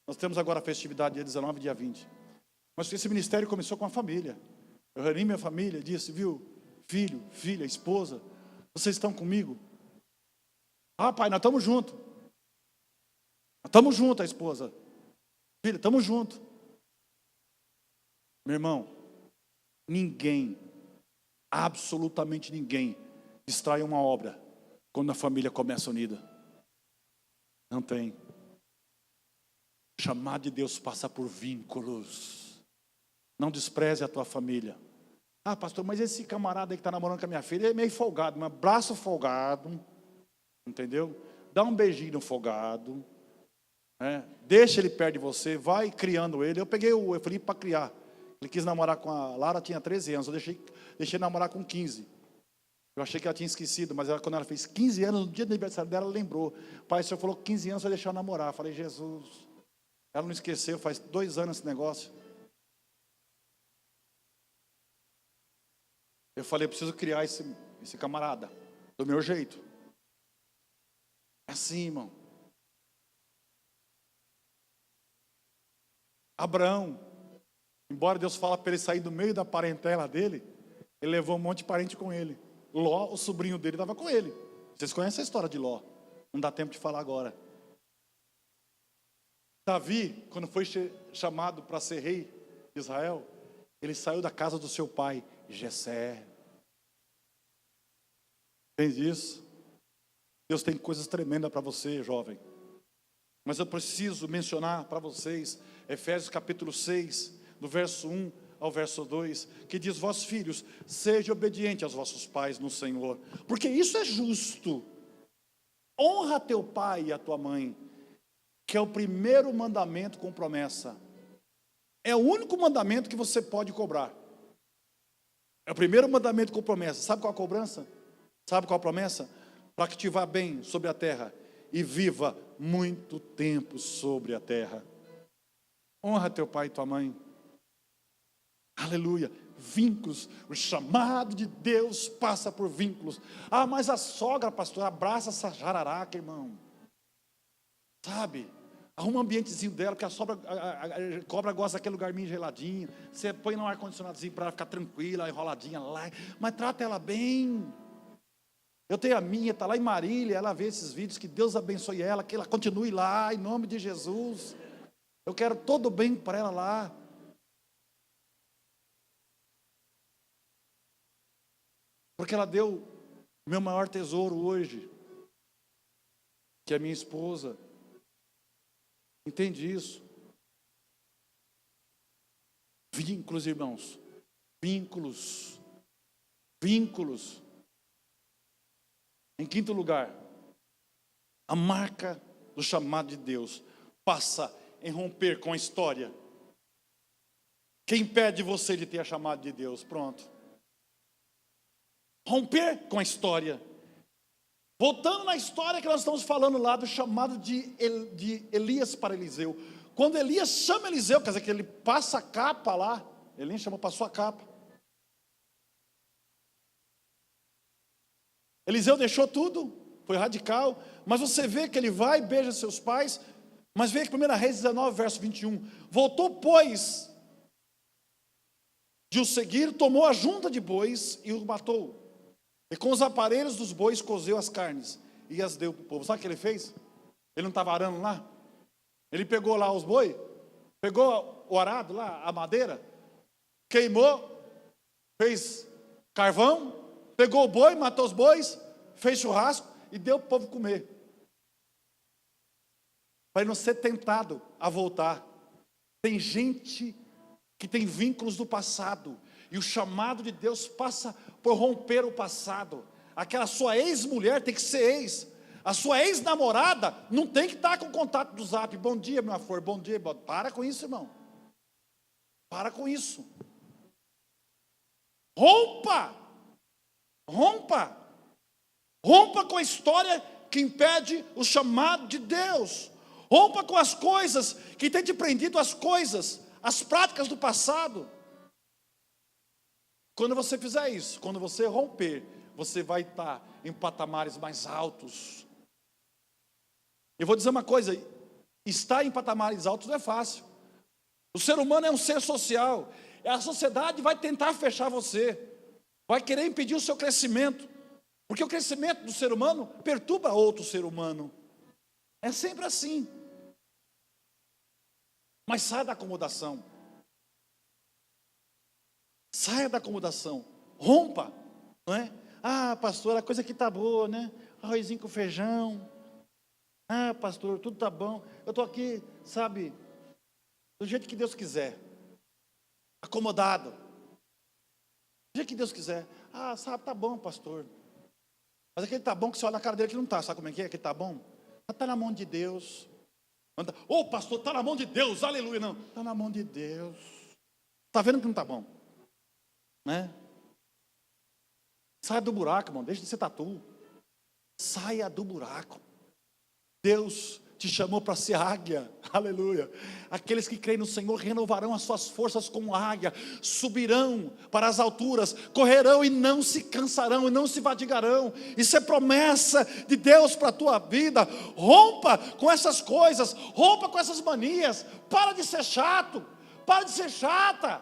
Nós temos agora a festividade dia 19 e dia 20. Mas esse ministério começou com a família. Eu reuni minha família e disse, viu, filho, filha, esposa, vocês estão comigo? Ah, pai, nós estamos juntos. Nós estamos juntos, a esposa. Filha, estamos juntos. Meu irmão, ninguém, absolutamente ninguém, destrai uma obra quando a família começa unida. Não tem. O chamado de Deus passa por vínculos. Não despreze a tua família. Ah, pastor, mas esse camarada aí que está namorando com a minha filha, ele é meio folgado, mas braço folgado. Entendeu? Dá um beijinho no folgado. Né? Deixa ele perto de você, vai criando ele. Eu peguei o Felipe para criar. Ele quis namorar com a Lara, tinha 13 anos. Eu deixei namorar com 15. Eu achei que ela tinha esquecido, mas quando ela fez 15 anos, no dia do aniversário dela, ela lembrou. Pai, o senhor falou que 15 anos vai deixar eu namorar. Eu falei, Jesus. Ela não esqueceu, faz 2 anos esse negócio. Eu falei, eu preciso criar esse camarada, do meu jeito. É assim, irmão. Abraão, embora Deus fala para ele sair do meio da parentela dele, ele levou um monte de parente com ele. Ló, o sobrinho dele, estava com ele. Vocês conhecem a história de Ló. Não dá tempo de falar agora. Davi, quando foi chamado para ser rei de Israel, ele saiu da casa do seu pai, Jessé. Entende isso? Deus tem coisas tremendas para você, jovem. Mas eu preciso mencionar para vocês, Efésios capítulo 6, do verso 1 ao verso 2, que diz, vós filhos, sejam obedientes aos vossos pais no Senhor, porque isso é justo. Honra teu pai e a tua mãe, que é o primeiro mandamento com promessa. É o único mandamento que você pode cobrar. É o primeiro mandamento com promessa. Sabe qual a cobrança? Sabe qual a promessa? Para que te vá bem sobre a terra e viva muito tempo sobre a terra. Honra teu pai e tua mãe. Aleluia. Vínculos. O chamado de Deus passa por vínculos. Ah, mas a sogra, pastor, abraça essa jararaca, irmão. Sabe? Arruma um ambientezinho dela, porque a cobra gosta daquele lugar meio geladinho. Você põe no ar-condicionadozinho para ela ficar tranquila, enroladinha lá. Mas trata ela bem. Eu tenho a minha, está lá em Marília, ela vê esses vídeos, que Deus abençoe ela, que ela continue lá, em nome de Jesus. Eu quero todo o bem para ela lá. Porque ela deu o meu maior tesouro hoje, que é a minha esposa. Entende isso? Vínculos, irmãos. Vínculos. Vínculos. Em quinto lugar, a marca do chamado de Deus passa em romper com a história. Quem impede você de ter a chamada de Deus? Pronto. Romper com a história. Voltando na história que nós estamos falando lá, do chamado de Elias para Eliseu. Quando Elias chama Eliseu, quer dizer que ele passa a capa lá, ele nem chamou, passou a capa. Eliseu deixou tudo, foi radical, mas você vê que ele vai e beija seus pais, mas vê que 1 Reis 19, verso 21, voltou, pois, de o seguir, tomou a junta de bois e o matou. E com os aparelhos dos bois cozeu as carnes e as deu para o povo. Sabe o que ele fez? Ele não estava arando lá? Ele pegou lá os bois, pegou o arado lá, a madeira, queimou, fez carvão, pegou o boi, matou os bois, fez churrasco e deu para o povo comer. Para ele não ser tentado a voltar. Tem gente que tem vínculos do passado, e o chamado de Deus passa por romper o passado. Aquela sua ex-mulher tem que ser ex. A sua ex-namorada não tem que estar com contato do zap. Bom dia, meu amor, bom dia. Para com isso, irmão. Para com isso. Rompa. Rompa. Rompa com a história que impede o chamado de Deus. Rompa com as coisas que tem te prendido às coisas, às práticas do passado. Quando você fizer isso, quando você romper, você vai estar em patamares mais altos. Eu vou dizer uma coisa, estar em patamares altos não é fácil. O ser humano é um ser social. A sociedade vai tentar fechar você, vai querer impedir o seu crescimento, porque o crescimento do ser humano perturba outro ser humano. É sempre assim. Mas saia da acomodação. Saia da acomodação, rompa, não é? Ah, pastor, a coisa aqui está boa, né? Arrozinho com feijão. Ah, pastor, tudo está bom. Eu estou aqui, sabe, do jeito que Deus quiser. Acomodado. Do jeito que Deus quiser. Ah, sabe, tá bom, pastor. Mas aquele tá bom que você olha na cara dele que não está. Sabe como é que é? Aquele tá bom? Está na mão de Deus. Ô, pastor, está na mão de Deus, aleluia. Não, está na mão de Deus. Está vendo que não está bom? Né? Saia do buraco, irmão, deixa de ser tatu. Saia do buraco. Deus te chamou para ser águia, aleluia. Aqueles que creem no Senhor renovarão as suas forças como águia, subirão para as alturas, correrão e não se cansarão e não se fadigarão. Isso é promessa de Deus para a tua vida. Rompa com essas coisas, rompa com essas manias. Para de ser chato, para de ser chata,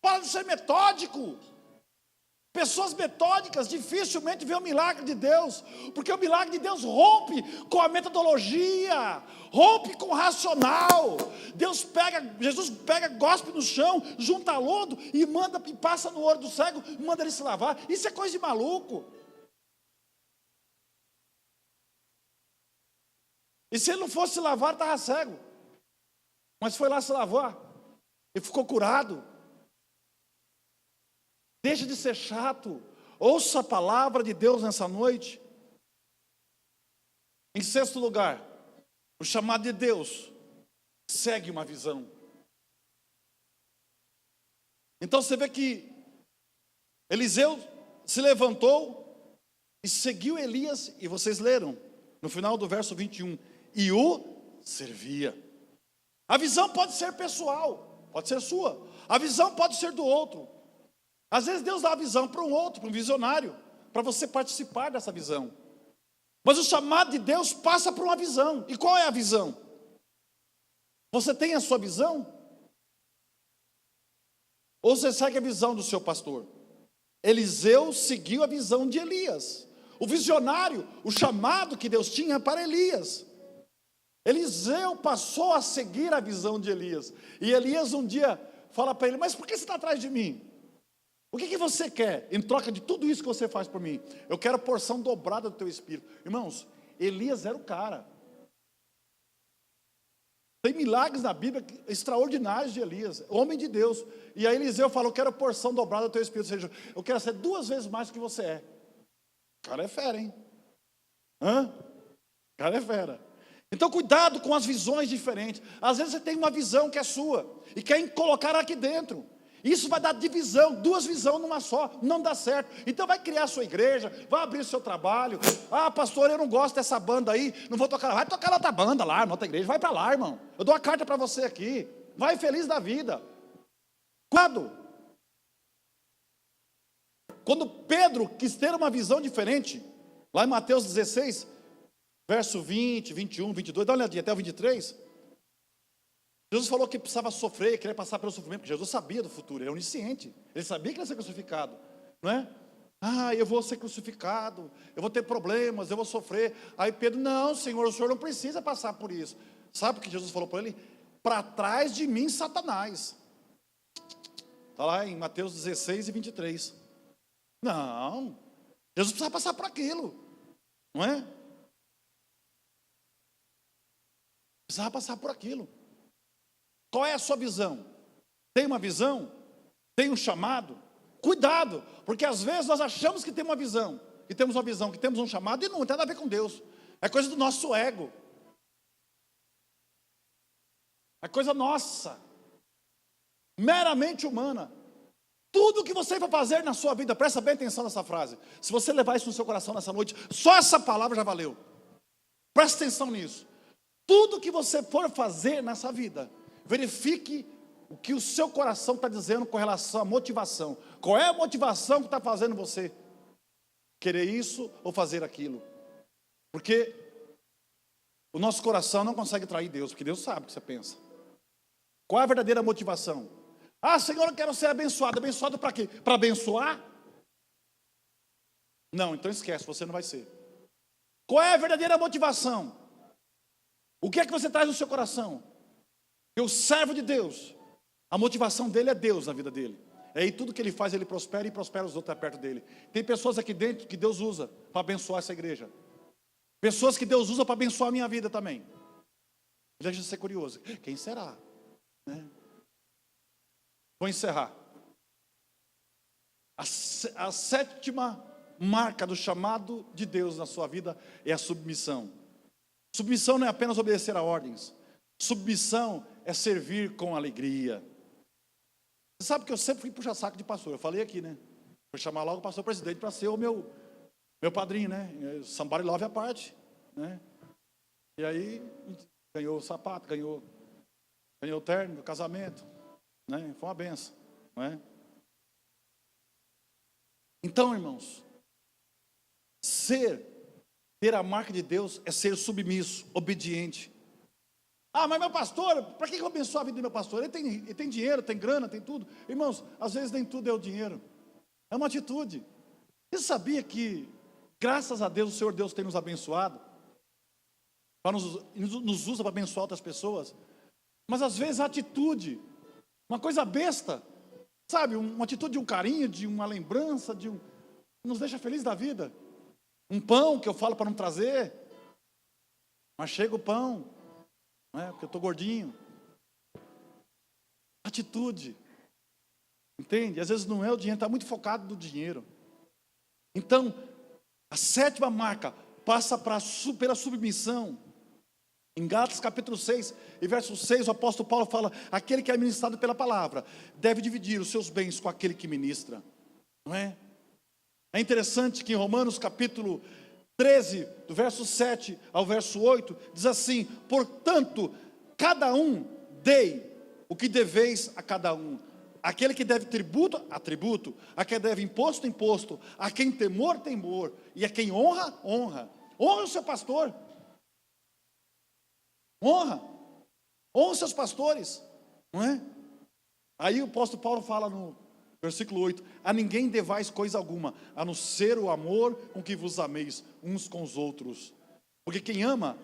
para de ser metódico. Pessoas metódicas dificilmente vê o milagre de Deus, porque o milagre de Deus rompe com a metodologia, rompe com o racional. Jesus pega, gospe no chão, junta lodo e manda, e passa no olho do cego e manda ele se lavar. Isso é coisa de maluco. E se ele não fosse se lavar, estava cego, mas foi lá se lavar e ficou curado. Deixe de ser chato. Ouça a palavra de Deus nessa noite. Em sexto lugar, o chamado de Deus segue uma visão. Então você vê que Eliseu se levantou e seguiu Elias, e vocês leram no final do verso 21, e o servia. A visão pode ser pessoal, pode ser sua. A visão pode ser do outro. Às vezes Deus dá a visão para um outro, para um visionário, para você participar dessa visão. Mas o chamado de Deus passa por uma visão. E qual é a visão? Você tem a sua visão? Ou você segue a visão do seu pastor? Eliseu seguiu a visão de Elias. O visionário, o chamado que Deus tinha para Elias. Eliseu passou a seguir a visão de Elias. E Elias um dia fala para ele, mas por que você está atrás de mim? O que você quer em troca de tudo isso que você faz por mim? Eu quero a porção dobrada do teu espírito. Irmãos, Elias era o cara. Tem milagres na Bíblia extraordinários de Elias, homem de Deus. E aí Eliseu falou, eu quero a porção dobrada do teu espírito. Ou seja, eu quero ser 2 vezes mais do que você é. O cara é fera, hein? O cara é fera. Então cuidado com as visões diferentes. Às vezes você tem uma visão que é sua e quer colocar aqui dentro. Isso vai dar divisão, duas visões numa só, não dá certo. Então vai criar a sua igreja, vai abrir o seu trabalho. Ah, pastor, eu não gosto dessa banda aí, não vou tocar. Vai tocar na outra banda lá, na outra igreja, vai para lá, irmão. Eu dou uma carta para você aqui. Vai feliz da vida. Quando Pedro quis ter uma visão diferente, lá em Mateus 16, verso 20, 21, 22, dá uma olhadinha até o 23. Jesus falou que precisava sofrer, queria passar pelo sofrimento, porque Jesus sabia do futuro, ele é onisciente, ele sabia que ia ser crucificado, não é? Ah, eu vou ser crucificado, eu vou ter problemas, eu vou sofrer. Aí Pedro, não, Senhor, o Senhor não precisa passar por isso. Sabe o que Jesus falou para ele? Para trás de mim, Satanás. Está lá em Mateus 16 e 23. Não, Jesus precisava passar por aquilo, não é? Precisava passar por aquilo. Qual é a sua visão? Tem uma visão? Tem um chamado? Cuidado, porque às vezes nós achamos que temos uma visão, que temos um chamado, e não tem nada a ver com Deus. É coisa do nosso ego. É coisa nossa, meramente humana. Tudo que você vai fazer na sua vida, presta bem atenção nessa frase. Se você levar isso no seu coração nessa noite, só essa palavra já valeu. Presta atenção nisso. Tudo que você for fazer nessa vida, verifique o que o seu coração está dizendo com relação à motivação. Qual é a motivação que está fazendo você querer isso ou fazer aquilo? Porque o nosso coração não consegue trair Deus, porque Deus sabe o que você pensa. Qual é a verdadeira motivação? Ah, Senhor, eu quero ser abençoado. Abençoado para quê? Para abençoar? Não, então esquece, você não vai ser. Qual é a verdadeira motivação? O que é que você traz no seu coração? Que o servo de Deus, a motivação dele é Deus na vida dele. Aí tudo que ele faz, ele prospera e prospera os outros perto dele. Tem pessoas aqui dentro que Deus usa para abençoar essa igreja. Pessoas que Deus usa para abençoar a minha vida também. Deixa eu ser curioso. Quem será? Né? Vou encerrar. A sétima marca do chamado de Deus na sua vida é a submissão. Submissão não é apenas obedecer a ordens. Submissão é servir com alegria. Você sabe que eu sempre fui puxar saco de pastor. Eu falei aqui, né? Vou chamar logo o pastor presidente para ser o meu padrinho, né? Somebody love a parte, né? E aí, ganhou o sapato, ganhou o terno do casamento, né? Foi uma benção, não é? Então, irmãos, ter a marca de Deus é ser submisso, obediente. Ah, mas meu pastor, para que eu abençoo a vida do meu pastor? Ele tem dinheiro, tem grana, tem tudo. Irmãos, às vezes nem tudo é o dinheiro. É uma atitude. Você sabia que, graças a Deus, o Senhor Deus tem nos abençoado? Nos usa para abençoar outras pessoas. Mas às vezes a atitude, uma coisa besta, sabe? Uma atitude de um carinho, de uma lembrança, nos deixa feliz da vida. Um pão que eu falo para não trazer, mas chega o pão. Não é? Porque eu estou gordinho. Atitude. Entende? Às vezes não é o dinheiro, está muito focado no dinheiro. Então, a sétima marca passa pela submissão. Em Gálatas capítulo 6, e verso 6, o apóstolo Paulo fala: aquele que é ministrado pela palavra deve dividir os seus bens com aquele que ministra. Não é? É interessante que em Romanos capítulo 13, do verso 7 ao verso 8, diz assim: portanto, cada um dei o que deveis a cada um. Aquele que deve tributo, a tributo. A quem deve imposto, imposto. A quem temor, temor. E a quem honra, honra. Honra o seu pastor. Honra os seus pastores. Não é? Aí o apóstolo Paulo fala no versículo 8: a ninguém devais coisa alguma, a não ser o amor com que vos ameis uns com os outros. Porque quem ama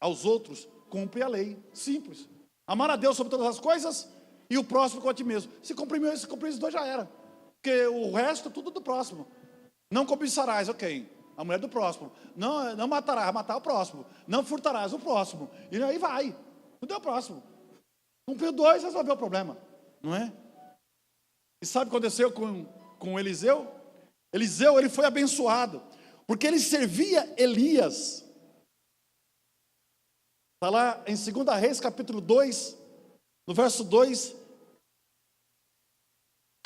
aos outros, cumpre a lei. Simples. Amar a Deus sobre todas as coisas e o próximo com a ti mesmo. Se cumprir esses dois, já era. Porque o resto, tudo do próximo. Não cobiçarás, ok. A mulher do próximo. Não matarás, vai matar o próximo. Não furtarás, o próximo. E aí vai. Tudo é o próximo. Cumpriu dois, resolveu o problema. Não é? E sabe o que aconteceu com Eliseu? Eliseu, ele foi abençoado, porque ele servia Elias. Está lá em 2 Reis capítulo 2, no verso 2.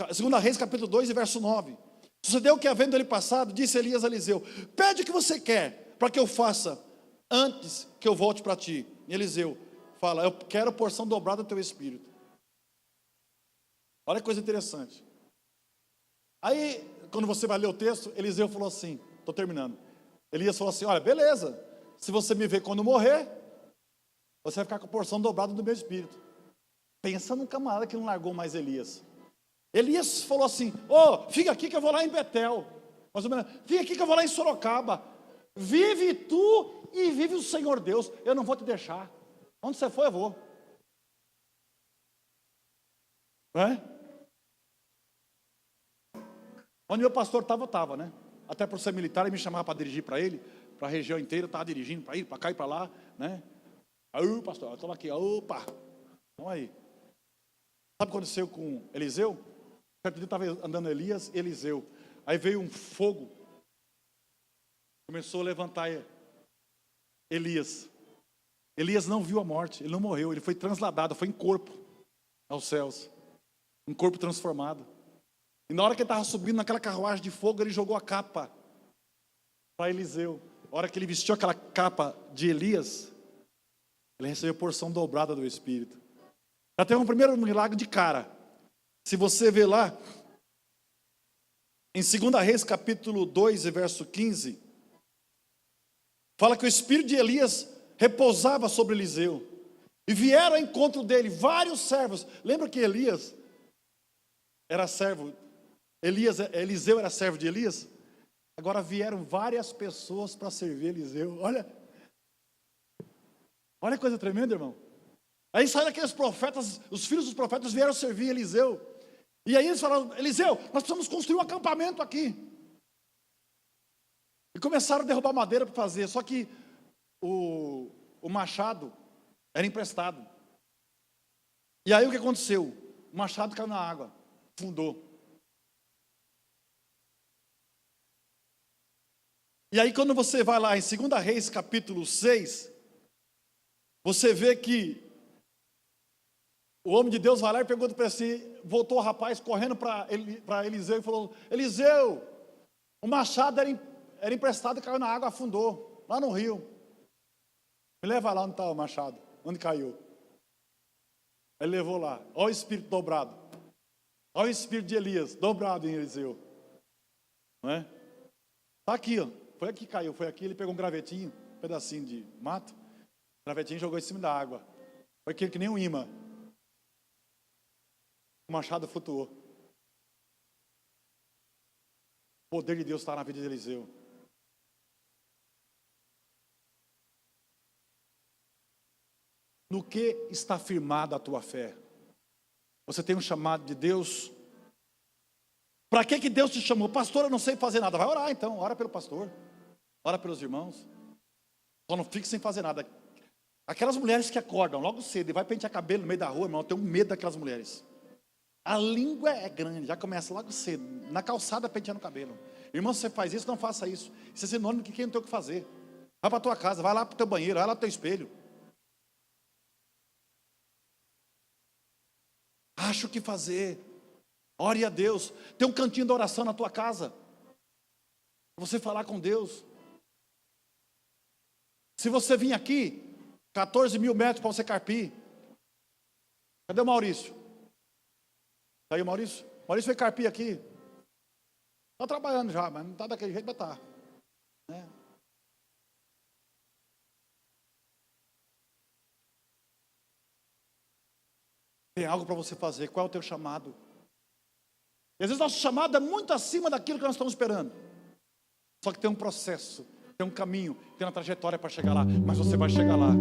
2 Reis, capítulo 2, e verso 9. Sucedeu que, havendo ele passado, disse Elias a Eliseu: pede o que você quer, para que eu faça, antes que eu volte para ti. E Eliseu fala: eu quero porção dobrada do teu espírito. Olha que coisa interessante. Aí, quando você vai ler o texto, Eliseu falou assim, estou terminando. Elias falou assim: olha, beleza, se você me ver quando morrer, você vai ficar com a porção dobrada do meu espírito. Pensa num camarada que não largou mais Elias. Elias falou assim: fica aqui que eu vou lá em Betel. Mais ou menos, fica aqui que eu vou lá em Sorocaba. Vive tu e vive o Senhor Deus. Eu não vou te deixar. Onde você for, eu vou. Não é? Onde meu pastor estava, eu estava, né? Até por ser militar, ele me chamava para dirigir para ele, para a região inteira, eu estava dirigindo para ir, para cá e para lá, né? Aí, pastor, estamos aqui, opa, vamos aí. Sabe o que aconteceu com Eliseu? Certo dia estava andando Elias e Eliseu. Aí veio um fogo, começou a levantar Elias. Elias não viu a morte, ele não morreu, ele foi transladado, foi em corpo aos céus, um corpo transformado. E na hora que ele estava subindo naquela carruagem de fogo, ele jogou a capa para Eliseu. Na hora que ele vestiu aquela capa de Elias, ele recebeu a porção dobrada do Espírito. Já teve um primeiro milagre de cara. Se você ver lá, em 2 Reis, capítulo 2, verso 15, fala que o Espírito de Elias repousava sobre Eliseu. E vieram ao encontro dele vários servos. Lembra que Elias era servo? Eliseu era servo de Elias? Agora vieram várias pessoas para servir Eliseu. Olha que coisa tremenda, irmão. Aí saíram aqueles profetas, os filhos dos profetas vieram servir Eliseu. E aí eles falaram: Eliseu, nós precisamos construir um acampamento aqui. E começaram a derrubar madeira para fazer. Só que o machado era emprestado. E aí o que aconteceu? O machado caiu na água, afundou. E aí quando você vai lá em 2 Reis, capítulo 6, você vê que o homem de Deus vai lá e pergunta para si, voltou o rapaz correndo para Eliseu e falou: Eliseu, o machado era emprestado e caiu na água, afundou, lá no rio. Me leva lá onde está o machado, onde caiu. Ele levou lá, olha o espírito dobrado. Olha o espírito de Elias, dobrado em Eliseu. Não é? Está aqui, ó. Foi aqui que caiu, foi aqui, ele pegou um gravetinho, um pedacinho de mato, o gravetinho jogou em cima da água. Foi aquilo que nem um imã. O machado flutuou. O poder de Deus está na vida de Eliseu. No que está firmada a tua fé? Você tem um chamado de Deus? Para que Deus te chamou? Pastor, eu não sei fazer nada. Vai orar então, ora pelo pastor. Ora pelos irmãos. Só não fique sem fazer nada. Aquelas mulheres que acordam logo cedo e vai pentear cabelo no meio da rua, irmão, eu tenho medo daquelas mulheres. A língua é grande, já começa logo cedo, na calçada penteando o cabelo. Irmão, se você faz isso, não faça isso. Isso é sinônimo de quem não tem o que fazer. Vai para a tua casa, vai lá para o teu banheiro, vai lá para o teu espelho. Acha o que fazer. Ore a Deus. Tem um cantinho de oração na tua casa. Para você falar com Deus. Se você vir aqui, 14 mil metros para você carpir. Cadê o Maurício? Está aí o Maurício? Maurício veio carpir aqui. Está trabalhando já, mas não está daquele jeito, mas está. Né? Tem algo para você fazer. Qual é o teu chamado? E às vezes nosso chamado é muito acima daquilo que nós estamos esperando. Só que tem um processo, tem um caminho, tem uma trajetória para chegar lá. Mas você vai chegar lá.